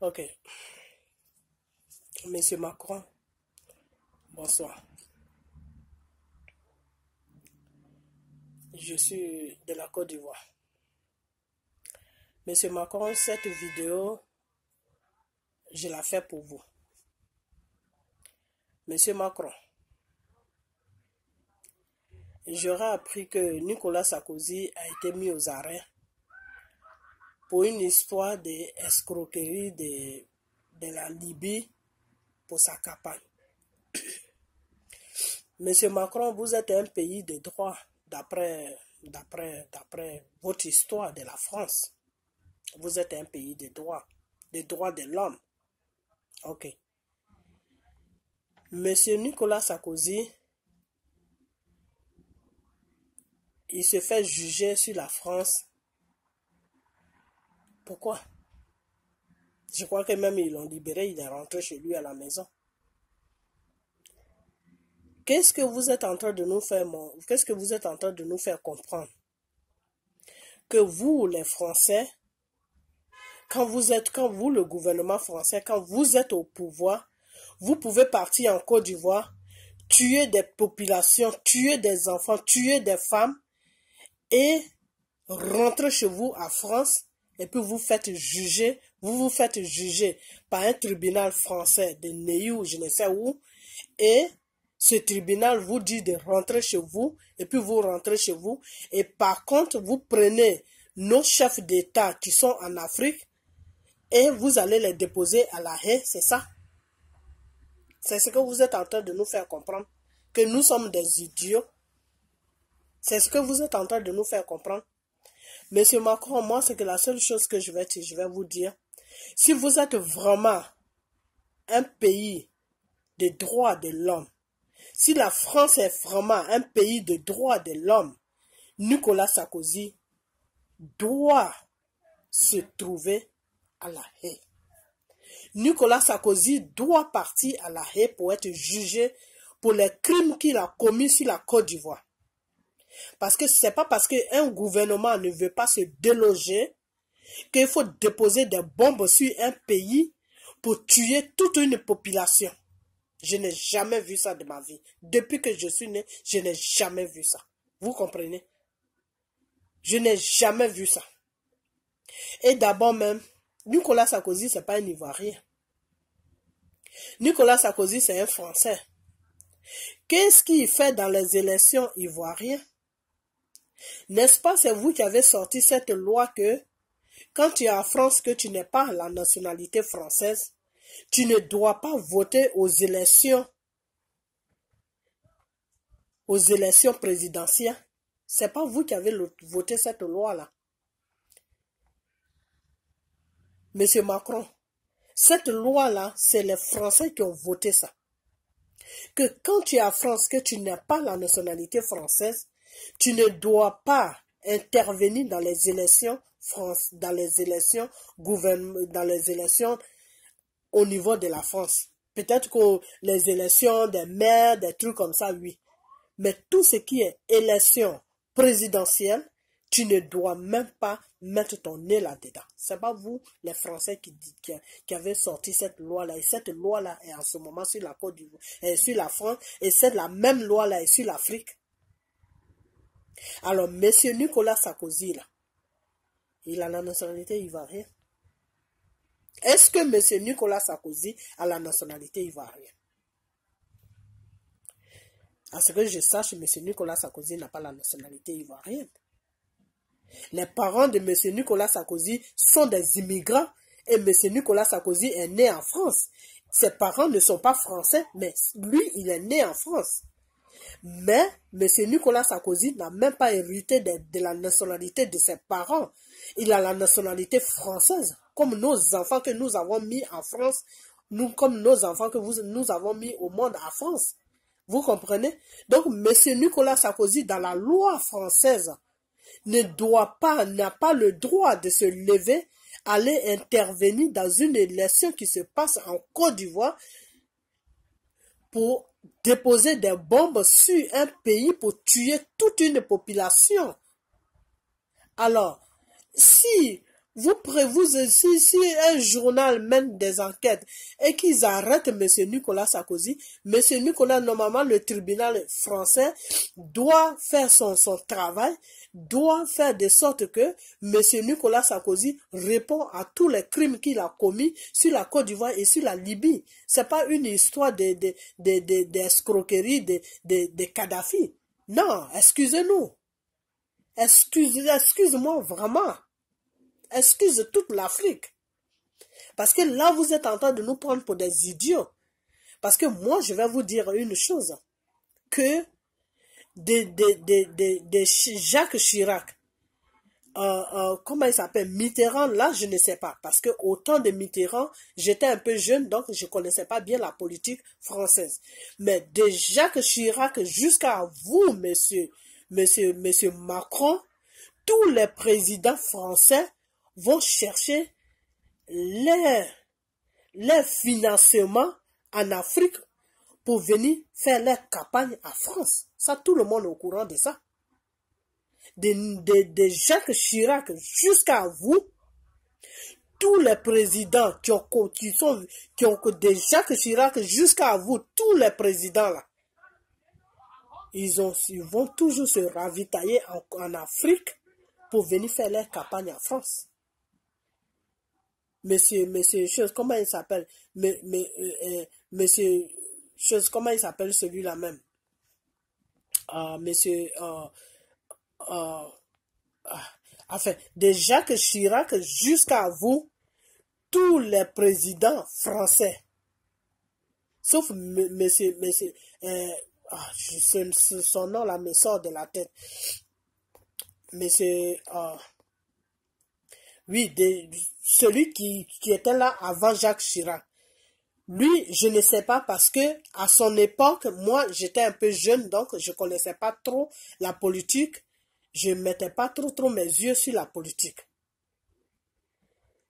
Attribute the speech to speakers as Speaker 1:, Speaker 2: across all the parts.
Speaker 1: Ok. Monsieur Macron, bonsoir. Je suis de la Côte d'Ivoire. Monsieur Macron, cette vidéo, je la fais pour vous. Monsieur Macron, j'aurais appris que Nicolas Sarkozy a été mis aux arrêts pour une histoire d'escroquerie de la Libye pour sa campagne. Monsieur Macron, vous êtes un pays de droit d'après votre histoire de la France. Vous êtes un pays de droit, des droits de l'homme. Ok. Monsieur Nicolas Sarkozy, il se fait juger sur la France. Pourquoi? Je crois que même ils l'ont libéré, il est rentré chez lui à la maison. Qu'est-ce que vous êtes en train de nous faire, qu'est-ce que vous êtes en train de nous faire comprendre? Que vous, les Français, quand vous, le gouvernement français, quand vous êtes au pouvoir, vous pouvez partir en Côte d'Ivoire, tuer des populations, tuer des enfants, tuer des femmes et rentrer chez vous à France et puis vous vous faites juger par un tribunal français de Neuilly ou je ne sais où et ce tribunal vous dit de rentrer chez vous et puis vous rentrez chez vous et par contre vous prenez nos chefs d'État qui sont en Afrique et vous allez les déposer à La Haye, c'est ça? C'est ce que vous êtes en train de nous faire comprendre, que nous sommes des idiots. C'est ce que vous êtes en train de nous faire comprendre. Monsieur Macron, moi, c'est que la seule chose que je vais vous dire, si vous êtes vraiment un pays de droits de l'homme, si la France est vraiment un pays de droits de l'homme, Nicolas Sarkozy doit se trouver à La Haye. Nicolas Sarkozy doit partir à La Haye pour être jugé pour les crimes qu'il a commis sur la Côte d'Ivoire. Parce que ce n'est pas parce qu'un gouvernement ne veut pas se déloger qu'il faut déposer des bombes sur un pays pour tuer toute une population. Je n'ai jamais vu ça de ma vie. Depuis que je suis né, je n'ai jamais vu ça. Vous comprenez? Je n'ai jamais vu ça. Et d'abord même, Nicolas Sarkozy, ce n'est pas un Ivoirien. Nicolas Sarkozy, c'est un Français. Qu'est-ce qu'il fait dans les élections ivoiriennes? N'est-ce pas, c'est vous qui avez sorti cette loi que quand tu es en France, que tu n'es pas la nationalité française, tu ne dois pas voter aux élections présidentielles. C'est pas vous qui avez voté cette loi-là. Monsieur Macron, cette loi-là, c'est les Français qui ont voté ça. Que quand tu es en France, que tu n'as pas la nationalité française, tu ne dois pas intervenir dans les élections au niveau de la France. Peut-être que les élections des maires, des trucs comme ça, oui. Mais tout ce qui est élection présidentielle, tu ne dois même pas mettre ton nez là-dedans. C'est pas vous, les Français, qui avez sorti cette loi-là. Et cette loi-là est en ce moment sur la Côte d'Ivoire, sur la France. Et c'est la même loi-là est sur l'Afrique. Alors, monsieur Nicolas Sarkozy, là, il a la nationalité ivoirienne. Est-ce que monsieur Nicolas Sarkozy a la nationalité ivoirienne? À ce que je sache, monsieur Nicolas Sarkozy n'a pas la nationalité ivoirienne. Les parents de monsieur Nicolas Sarkozy sont des immigrants et monsieur Nicolas Sarkozy est né en France. Ses parents ne sont pas français, mais lui, il est né en France. Mais M. Nicolas Sarkozy n'a même pas hérité de la nationalité de ses parents. Il a la nationalité française, comme nos enfants que nous avons mis en France, comme nos enfants que nous avons mis au monde en France. Vous comprenez? Donc, M. Nicolas Sarkozy, dans la loi française, n'a pas le droit de se lever, aller intervenir dans une élection qui se passe en Côte d'Ivoire pour déposer des bombes sur un pays pour tuer toute une population. Alors, si Si un journal mène des enquêtes et qu'ils arrêtent M. Nicolas Sarkozy, M. Nicolas, normalement, le tribunal français doit faire son travail, doit faire de sorte que M. Nicolas Sarkozy répond à tous les crimes qu'il a commis sur la Côte d'Ivoire et sur la Libye. C'est pas une histoire d'escroquerie de Kadhafi. Non, excusez-nous. Excuse-moi vraiment. Excuse toute l'Afrique. Parce que là, vous êtes en train de nous prendre pour des idiots. Parce que moi, je vais vous dire une chose. Que de Jacques Chirac, comment il s'appelle, Mitterrand, là, je ne sais pas. Parce que au temps de Mitterrand, j'étais un peu jeune, donc je ne connaissais pas bien la politique française. Mais de Jacques Chirac jusqu'à vous, monsieur Macron, tous les présidents français vont chercher les financements en Afrique pour venir faire leur campagne en France. Ça, tout le monde est au courant de ça. De Jacques Chirac jusqu'à vous, tous les présidents qui ont de Jacques Chirac jusqu'à vous, tous les présidents là, ils vont toujours se ravitailler en Afrique pour venir faire leur campagne en France. Monsieur, comment il s'appelle? Monsieur, comment il s'appelle celui-là même? Enfin, de Jacques Chirac jusqu'à vous, tous les présidents français, sauf son nom là me sort de la tête. Oui, celui qui était là avant Jacques Chirac. Lui, je ne sais pas parce que à son époque, moi, j'étais un peu jeune, donc je connaissais pas trop la politique. Je mettais pas trop mes yeux sur la politique.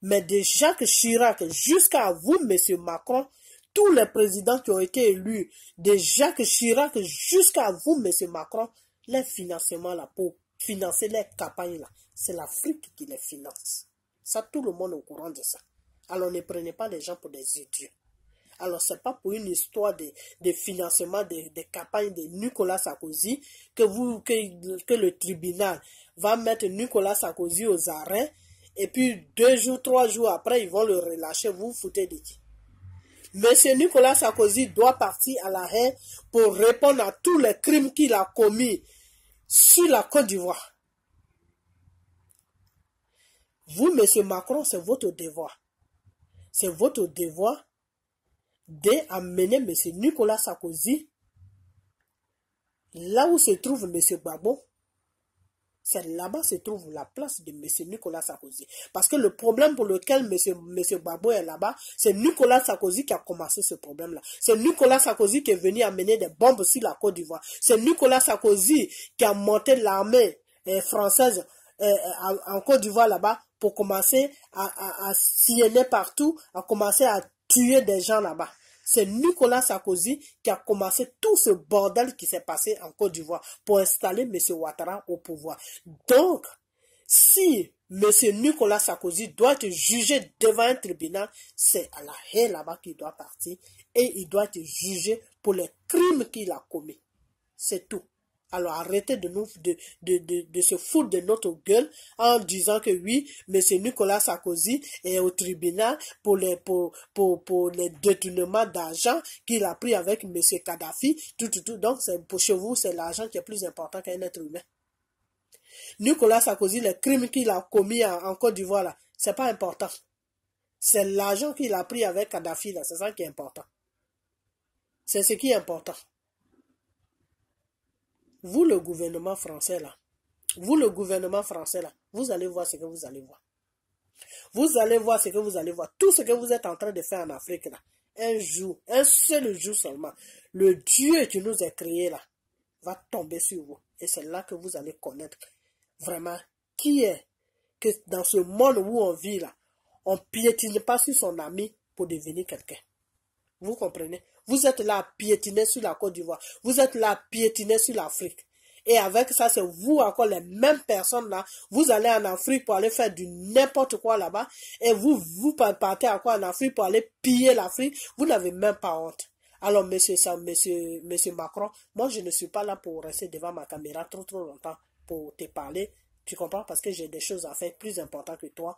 Speaker 1: Mais de Jacques Chirac jusqu'à vous, monsieur Macron, tous les présidents qui ont été élus, de Jacques Chirac jusqu'à vous, monsieur Macron, les financements là, pour financer les campagnes là, c'est l'Afrique qui les finance. Ça, tout le monde est au courant de ça. Alors, ne prenez pas les gens pour des idiots. Alors, c'est pas pour une histoire de financement des campagnes de Nicolas Sarkozy que le tribunal va mettre Nicolas Sarkozy aux arrêts et puis 2 jours, 3 jours après, ils vont le relâcher. Vous vous foutez de qui? Monsieur Nicolas Sarkozy doit partir à La Haye pour répondre à tous les crimes qu'il a commis sur la Côte d'Ivoire. Vous, monsieur Macron, c'est votre devoir. C'est votre devoir d'amener M. Nicolas Sarkozy là où se trouve M. Gbagbo. C'est là-bas se trouve la place de M. Nicolas Sarkozy. Parce que le problème pour lequel M. Gbagbo est là-bas, c'est Nicolas Sarkozy qui a commencé ce problème-là. C'est Nicolas Sarkozy qui est venu amener des bombes sur la Côte d'Ivoire. C'est Nicolas Sarkozy qui a monté l'armée française en Côte d'Ivoire là-bas pour commencer à sillonner partout, à commencer à tuer des gens là-bas. C'est Nicolas Sarkozy qui a commencé tout ce bordel qui s'est passé en Côte d'Ivoire pour installer M. Ouattara au pouvoir. Donc, si M. Nicolas Sarkozy doit être jugé devant un tribunal, c'est à La Haye là-bas qu'il doit partir et il doit être jugé pour les crimes qu'il a commis. C'est tout. Alors arrêtez de se foutre de notre gueule en disant que oui, M. Nicolas Sarkozy est au tribunal pour les détournements d'argent qu'il a pris avec M. Kadhafi. Donc pour chez vous, c'est l'argent qui est plus important qu'un être humain. Nicolas Sarkozy, les crimes qu'il a commis en Côte d'Ivoire, là, c'est pas important. C'est l'argent qu'il a pris avec Kadhafi, là, c'est ça qui est important. C'est ce qui est important. Vous, le gouvernement français, là, vous allez voir ce que vous allez voir. Vous allez voir ce que vous allez voir. Tout ce que vous êtes en train de faire en Afrique, là, un jour, un seul jour seulement, le Dieu qui nous a créés, là, va tomber sur vous. Et c'est là que vous allez connaître vraiment qui est que dans ce monde où on vit, là, on ne piétine pas sur son ami pour devenir quelqu'un. Vous comprenez? Vous êtes là à piétiner sur la Côte d'Ivoire. Vous êtes là à piétiner sur l'Afrique. Et avec ça, c'est vous encore les mêmes personnes là. Vous allez en Afrique pour aller faire du n'importe quoi là-bas. Et vous partez encore en Afrique pour aller piller l'Afrique. Vous n'avez même pas honte. Alors, monsieur Macron, moi, je ne suis pas là pour rester devant ma caméra trop longtemps pour te parler. Tu comprends? Parce que j'ai des choses à faire plus importantes que toi.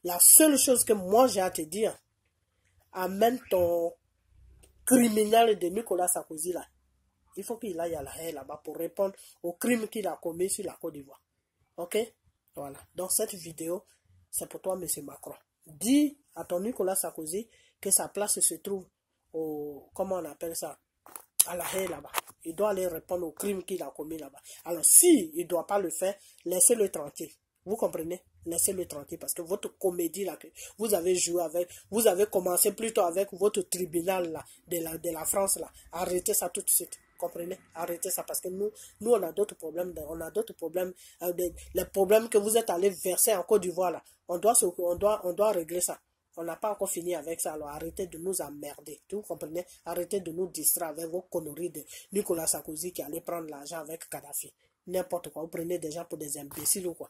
Speaker 1: La seule chose que moi, j'ai à te dire, amène ton criminel de Nicolas Sarkozy là. Il faut qu'il aille à la haie là-bas pour répondre au crime qu'il a commis sur la Côte d'Ivoire. Ok? Voilà. Donc, cette vidéo, c'est pour toi, monsieur Macron. Dis à ton Nicolas Sarkozy que sa place se trouve au, comment on appelle ça, à la haie là-bas. Il doit aller répondre au crime qu'il a commis là-bas. Alors, si il ne doit pas le faire, laissez-le tranquille. Vous comprenez? Laissez-le tranquille parce que votre comédie là que vous avez joué avec, vous avez commencé plutôt avec votre tribunal là, de la France là. Arrêtez ça tout de suite. Comprenez? Arrêtez ça parce que nous on a d'autres problèmes. On a d'autres problèmes. Les problèmes que vous êtes allés verser en Côte d'Ivoire là. On doit régler ça. On n'a pas encore fini avec ça, alors arrêtez de nous emmerder. Vous comprenez? Arrêtez de nous distraire avec vos conneries de Nicolas Sarkozy qui allait prendre l'argent avec Kadhafi. N'importe quoi. Vous prenez des gens pour des imbéciles ou quoi?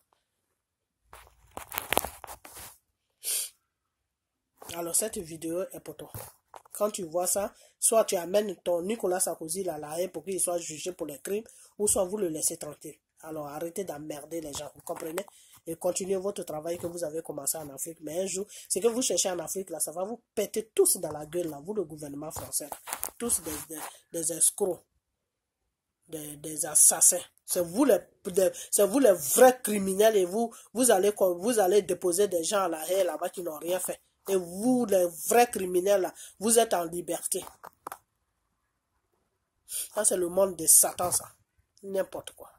Speaker 1: Alors cette vidéo est pour toi. Quand tu vois ça, soit tu amènes ton Nicolas Sarkozy là, là pour qu'il soit jugé pour les crimes, ou soit vous le laissez tranquille. Alors arrêtez d'emmerder les gens, vous comprenez? Et continuez votre travail que vous avez commencé en Afrique. Mais un jour, ce que vous cherchez en Afrique là, ça va vous péter tous dans la gueule là, vous le gouvernement français. Tous des escrocs, des assassins. C'est vous les vrais criminels et vous allez déposer des gens à la haie là-bas qui n'ont rien fait. Et vous, les vrais criminels, là, vous êtes en liberté. Ça, c'est le monde de Satan, ça. N'importe quoi.